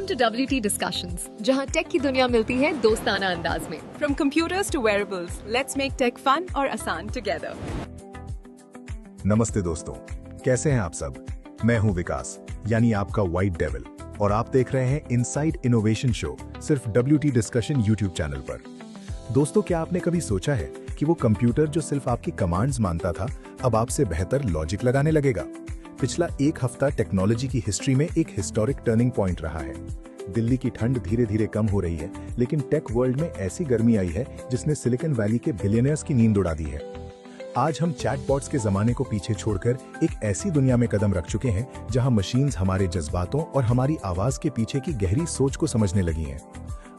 Welcome to WT Discussions, जहां take की दुनिया मिलती है दोस्ताना अंदाज में। From computers to wearables, let's make tech fun और आसान together. नमस्ते दोस्तों, कैसे हैं आप सब? मैं हूं विकास, यानी आपका व्हाइट डेविल, और आप देख रहे हैं इनसाइड इनोवेशन शो सिर्फ WT डिस्कशन यूट्यूब चैनल पर। दोस्तों, क्या आपने कभी सोचा है कि वो कंप्यूटर जो सिर्फ आपकी कमांड्स मानता था, अब आपसे बेहतर लॉजिक लगाने लगेगा? पिछला एक हफ्ता टेक्नोलॉजी की हिस्ट्री में एक हिस्टोरिक टर्निंग पॉइंट रहा है। दिल्ली की ठंड धीरे धीरे कम हो रही है, लेकिन टेक वर्ल्ड में ऐसी गर्मी आई है जिसने सिलिकॉन वैली के बिलियनियर्स की नींद उड़ा दी है। आज हम चैटबॉट्स के जमाने को पीछे छोड़कर एक ऐसी दुनिया में कदम रख चुके हैं जहां मशीन्स हमारे जज्बातों और हमारी आवाज के पीछे की गहरी सोच को समझने लगी हैं।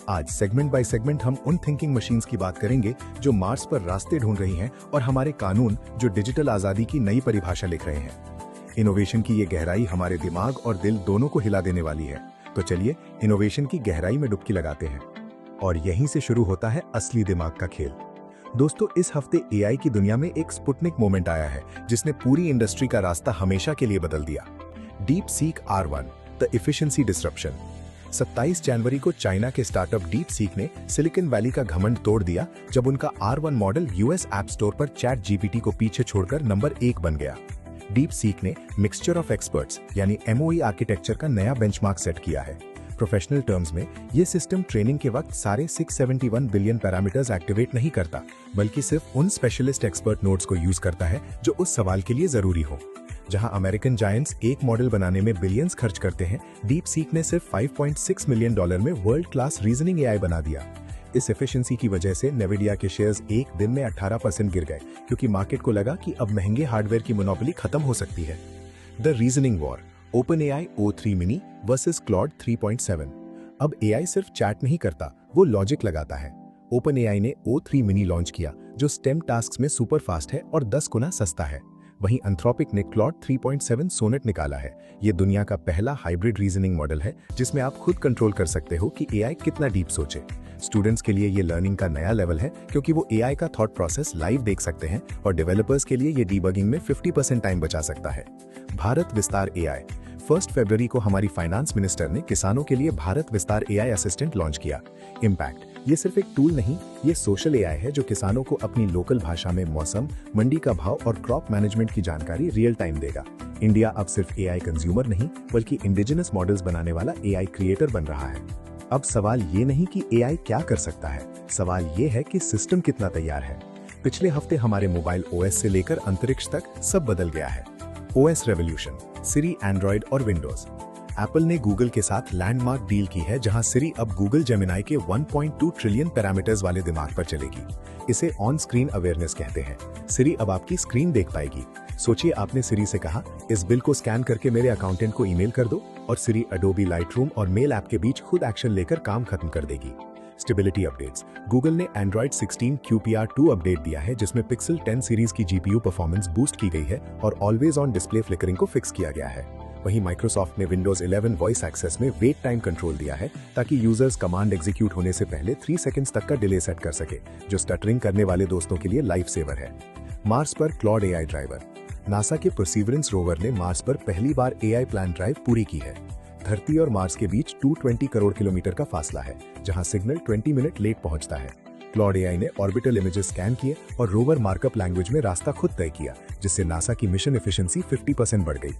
आज सेगमेंट बाय सेगमेंट हम उन थिंकिंग मशीन्स की बात करेंगे जो मार्स पर रास्ते ढूंढ रही हैं और हमारे कानून जो डिजिटल आजादी की नई परिभाषा लिख रहे हैं। इनोवेशन की ये गहराई हमारे दिमाग और दिल दोनों को हिला देने वाली है। तो चलिए इनोवेशन की गहराई में डुबकी लगाते हैं, और यहीं से शुरू होता है असली दिमाग का खेल। दोस्तों, इस हफ्ते एआई की दुनिया में एक स्पुतनिक मोमेंट आया है जिसने पूरी इंडस्ट्री का रास्ता हमेशा के लिए बदल दिया। Deep seek R1, the efficiency disruption. 27 जनवरी को चाइना के स्टार्टअप डीप सीक ने सिलिकॉन वैली का घमंड तोड़ दिया जब उनका R1 model US app store पर चैट जीपीटी को पीछे छोड़कर नंबर 1 बन गया। डीप सीक ने मिक्सचर ऑफ एक्सपर्ट्स यानी MOE आर्किटेक्चर का नया बेंचमार्क सेट किया है। प्रोफेशनल टर्म्स में ये सिस्टम ट्रेनिंग के वक्त सारे 671 बिलियन पैरामीटर्स एक्टिवेट नहीं करता, बल्कि सिर्फ उन स्पेशलिस्ट एक्सपर्ट नोड्स को यूज करता है जो उस सवाल के लिए जरूरी हो। जहां अमेरिकन जायंट्स एक मॉडल बनाने में बिलियंस खर्च करते हैं, डीप सीक ने सिर्फ $5.6 मिलियन में वर्ल्ड क्लास रीजनिंग AI बना दिया। इस एफिशिएंसी की वजह से नेविडिया के शेयर्स एक दिन में 18% गिर गए, क्योंकि मार्केट को लगा कि अब महंगे हार्डवेयर की मोनोपोली खत्म हो सकती है। The reasoning war, OpenAI O3 mini versus Claude 3.7। अब AI सिर्फ चैट नहीं करता, वो लॉजिक लगाता है। OpenAI ने O3 मिनी लॉन्च किया, जो स्टेम टास्क्स में सुपर फास्ट है और 10 गुना सस्ता है। वहीं एंथ्रोपिक ने क्लॉड 3.7 सोनेट निकाला है। ये दुनिया का पहला हाइब्रिड रीजनिंग मॉडल है जिसमें आप खुद कंट्रोल कर सकते हो कि AI कितना डीप सोचे। स्टूडेंट्स के लिए ये लर्निंग का नया लेवल है, क्योंकि वो AI का थॉट प्रोसेस लाइव देख सकते हैं, और डेवलपर्स के लिए ये डीबगिंग में 50% टाइम बचा सकता है। भारत विस्तार AI। 1 फरवरी को हमारी फाइनेंस मिनिस्टर ने किसानों के लिए भारत विस्तार AI असिस्टेंट लॉन्च किया। इम्पैक्ट, ये सिर्फ एक टूल नहीं, ये सोशल AI है जो किसानों को अपनी लोकल भाषा में मौसम, मंडी का भाव और क्रॉप मैनेजमेंट की जानकारी रियल टाइम देगा। इंडिया अब सिर्फ AI कंज्यूमर नहीं, बल्कि इंडिजिनस मॉडल्स बनाने वाला AI क्रिएटर बन रहा है। अब सवाल ये नहीं कि AI क्या कर सकता है, सवाल ये है कि सिस्टम कितना तैयार है। पिछले हफ्ते हमारे मोबाइल OS से लेकर अंतरिक्ष तक सब बदल गया है। OS रेवोल्यूशन, सिरी, एंड्रॉइड और विंडोज। एप्पल ने गूगल के साथ लैंडमार्क डील की है, जहां सिरी अब गूगल जेमिनाई के 1.2 ट्रिलियन पैरामीटर्स वाले दिमाग पर चलेगी। इसे ऑन स्क्रीन अवेयरनेस कहते हैं। सिरी अब आपकी स्क्रीन देख पाएगी। सोचिए, आपने सिरी से कहा, इस बिल को स्कैन करके मेरे अकाउंटेंट को ईमेल कर दो, और सिरी अडोबी लाइटरूम और मेल ऐप के बीच खुद एक्शन लेकर काम खत्म कर देगी। Stability updates. गूगल ने एंड्रॉइड 16 QPR2 अपडेट दिया है, जिसमें पिक्सल 10 सीरीज की GPU परफॉर्मेंस बूस्ट की गई है और ऑलवेज ऑन डिस्प्ले फ्लिकरिंग को फिक्स किया गया है। वहीं माइक्रोसॉफ्ट ने विंडोज 11 वॉइस एक्सेस में वेट टाइम कंट्रोल दिया है, ताकि यूजर्स कमांड एग्जीक्यूट होने से पहले 3 सेकंड्स तक का डिले सेट कर सके, जो स्टटरिंग करने वाले दोस्तों के लिए लाइफ सेवर है। मार्स पर क्लॉड AI ड्राइवर। नासा के परसिवरेंस रोवर ने मार्स पर पहली बार AI प्लान ड्राइव पूरी की है। धरती और मार्स के बीच 220 करोड़ किलोमीटर का फासला है, जहां सिग्नल 20 मिनट लेट पहुंचता है। क्लॉड AI ने ऑर्बिटल इमेजेस स्कैन किए और रोवर मार्कअप लैंग्वेज में रास्ता खुद तय किया, जिससे नासा की मिशन एफिशिएंसी 50% बढ़ गई।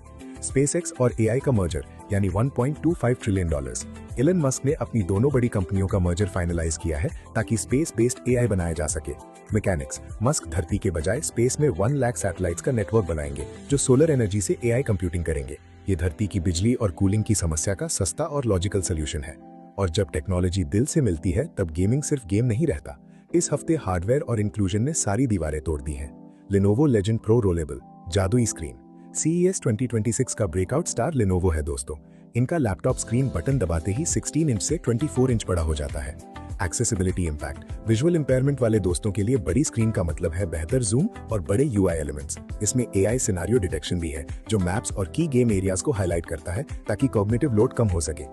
SpaceX और AI का मर्जर, यानी $1.25 ट्रिलियन। इलन मस्क ने अपनी दोनों बड़ी कंपनियों का मर्जर फाइनलाइज किया है, ताकि स्पेस बेस्ड AI बनाया जा सके। मैकेनिक्स, मस्क धरती के बजाय स्पेस में 1 लाख सैटेलाइट्स का नेटवर्क बनाएंगे, जो सोलर एनर्जी से AI कंप्यूटिंग करेंगे। ये धरती की बिजली और कूलिंग की समस्या का सस्ता और लॉजिकल सोल्यूशन है। और जब टेक्नोलॉजी दिल से मिलती है, तब गेमिंग सिर्फ गेम नहीं रहता। इस हफ्ते हार्डवेयर और इंक्लूजन ने सारी दीवारें तोड़ दी हैं। Lenovo Legion Pro रोलेबल, जादुई स्क्रीन। CES 2026 का ब्रेकआउट स्टार Lenovo है दोस्तों। इनका लैपटॉप स्क्रीन बटन दबाते ही 16 इंच से 24 इंच बड़ा हो जाता है। एक्सेसिबिलिटी इम्पैक्ट, विजुअल इंपेयरमेंट वाले दोस्तों के लिए बड़ी स्क्रीन का मतलब है बेहतर जूम और बड़े UI एलिमेंट्स। इसमें AI सिनेरियो डिटेक्शन भी है, जो मैप्स और की गेम एरियाज को हाईलाइट करता है, ताकि कॉग्निटिव लोड कम हो सके।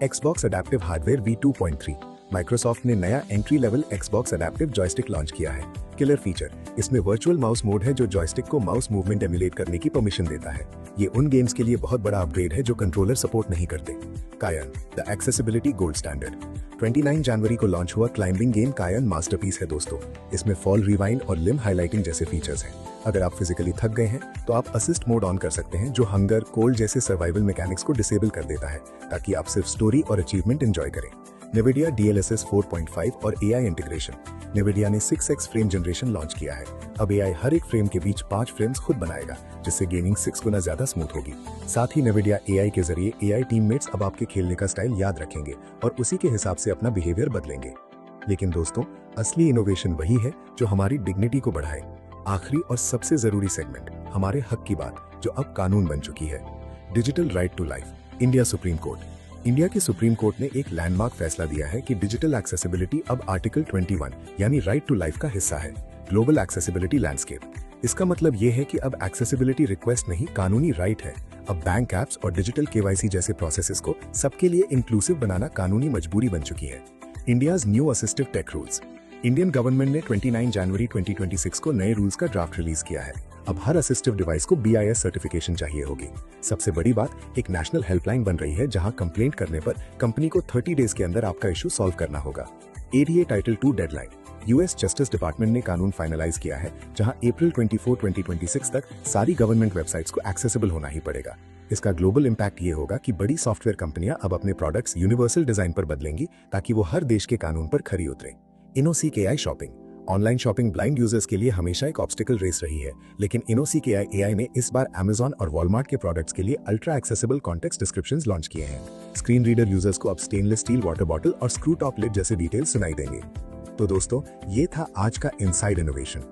Xbox adaptive hardware V2.3, Microsoft ने नया entry level Xbox adaptive joystick launch किया है। किलर फीचर, इसमें वर्चुअल माउस मोड है जो जॉयस्टिक को माउस मूवमेंट एमुलेट करने की परमिशन देता है। ये उन गेम्स के लिए बहुत बड़ा अपग्रेड है जो कंट्रोलर सपोर्ट नहीं करते। कायन, द एक्सेसिबिलिटी गोल्ड स्टैंडर्ड। 29 जनवरी को लॉन्च हुआ क्लाइंबिंग गेम कायन मास्टरपीस है दोस्तों। इसमें फॉल रिवाइंड और लिम्ब हाइलाइटिंग जैसे फीचर्स हैं। अगर आप फिजिकली थक गए हैं तो आप असिस्ट मोड ऑन कर सकते हैं जो हंगर, कोल्ड जैसे सर्वाइवल मैकेनिक्स को डिसेबल कर देता है ताकि आप सिर्फ स्टोरी और अचीवमेंट एंजॉय करें। NVIDIA DLSS 4.5 और AI इंटीग्रेशन। NVIDIA ने 6x फ्रेम जनरेशन लॉन्च किया है। अब AI हर एक फ्रेम के बीच 5 फ्रेम्स खुद बनाएगा जिससे गेमिंग 6 गुना ज्यादा स्मूथ होगी। साथ ही NVIDIA AI के जरिए AI टीममेट्स अब आपके खेलने का स्टाइल याद रखेंगे और उसी के हिसाब से अपना बिहेवियर बदलेंगे। लेकिन दोस्तों, असली इनोवेशन वही है जो हमारी डिग्निटी को बढ़ाए। आखिरी और सबसे जरूरी सेगमेंट, हमारे हक की बात, जो अब कानून बन चुकी है। Digital right to life. India Supreme Court. India की सुप्रीम कोर्ट ने एक लैंडमार्क फैसला दिया है कि डिजिटल एक्सेसिबिलिटी अब आर्टिकल 21 यानी राइट टू लाइफ का हिस्सा है। Global accessibility landscape. इसका मतलब ये है कि अब एक्सेसिबिलिटी रिक्वेस्ट नहीं, कानूनी राइट है। अब बैंक एप्स और डिजिटल KYC जैसे प्रोसेसेस को सबके लिए इंक्लूसिव बनाना कानूनी मजबूरी बन चुकी है। India's new assistive tech rules. Indian government ने 29 जनवरी 2026 को नए रूल्स का ड्राफ्ट रिलीज किया है। अब हर असिस्टिव डिवाइस को BIS सर्टिफिकेशन चाहिए होगी। सबसे बड़ी बात, एक नेशनल हेल्पलाइन बन रही है जहां कंप्लेंट करने पर कंपनी को 30 डेज के अंदर आपका इशू सॉल्व करना होगा। ADA title 2 deadline. US justice department ने कानून फाइनलाइज किया है जहां अप्रैल 24, 2026 तक सारी गवर्नमेंट वेबसाइट्स को एक्सेसिबल होना ही पड़ेगा। इसका ग्लोबल इम्पैक्ट ये होगा कि बड़ी सॉफ्टवेयर कंपनियां अब अपने प्रोडक्ट्स यूनिवर्सल डिजाइन पर बदलेंगी ताकि वो हर देश के कानून पर खरी उतरें। InnoSeek AI shopping. Online shopping blind users के लिए हमेशा एक ऑब्स्टिकल रेस रही है, लेकिन InnoSeek AI ने इस बार Amazon और Walmart के प्रोडक्ट्स के लिए ultra accessible context descriptions launch किए हैं। स्क्रीन रीडर यूजर्स को अब स्टेनलेस स्टील वाटर बॉटल और स्क्रू टॉप लिड जैसे डिटेल्स सुनाई देंगे। तो दोस्तों, ये था आज का इनसाइड इनोवेशन।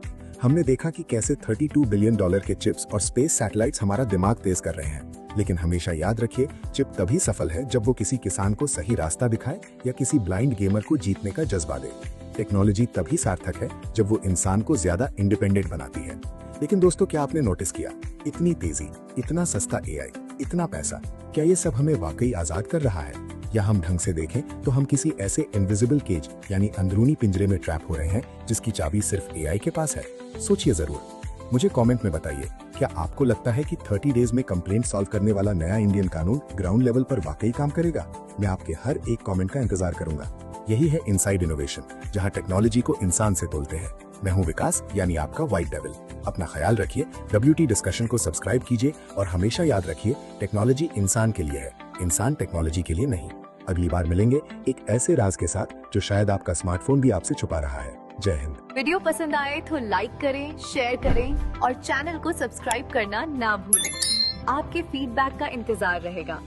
हमने देखा कि कैसे $32 बिलियन के चिप्स और स्पेस सैटेलाइट्स हमारा दिमाग तेज कर रहे हैं। लेकिन हमेशा याद रखिए, चिप तभी सफल है जब वो किसी किसान को सही रास्ता दिखाए या किसी ब्लाइंड गेमर को जीतने का जज्बा दे। टेक्नोलॉजी तभी सार्थक है जब वो इंसान को ज्यादा इंडिपेंडेंट बनाती है। लेकिन दोस्तों, क्या आपने नोटिस किया, इतनी तेजी, इतना सस्ता AI, इतना पैसा, क्या ये सब हमें वाकई आजाद कर रहा है? या हम ढंग से देखें तो हम किसी ऐसे इनविजिबल केज यानी अंदरूनी पिंजरे में ट्रैप हो रहे हैं जिसकी चाबी सिर्फ AI के पास है? सोचिए जरूर। मुझे कमेंट में बताइए, क्या आपको लगता है कि 30 डेज में कंप्लेंट सॉल्व करने वाला नया इंडियन कानून ग्राउंड लेवल पर वाकई काम करेगा? मैं आपके हर एक कमेंट का इंतजार करूंगा। यही है इनसाइड इनोवेशन, जहां टेक्नोलॉजी को इंसान से तोलते हैं। मैं हूं विकास, यानी आपका व्हाइट डेविल। अपना ख्याल रखिए, WT डिस्कशन को सब्सक्राइब कीजिए और हमेशा याद रखिए, टेक्नोलॉजी इंसान के लिए है, इंसान टेक्नोलॉजी के लिए नहीं। अगली बार मिलेंगे एक ऐसे राज के साथ जो शायद आपका स्मार्टफोन भी आपसे छुपा रहा है। जय हिंद। वीडियो पसंद आए तो लाइक करें, शेयर करें और चैनल को सब्सक्राइब करना ना भूलें। आपके फीडबैक का इंतजार रहेगा।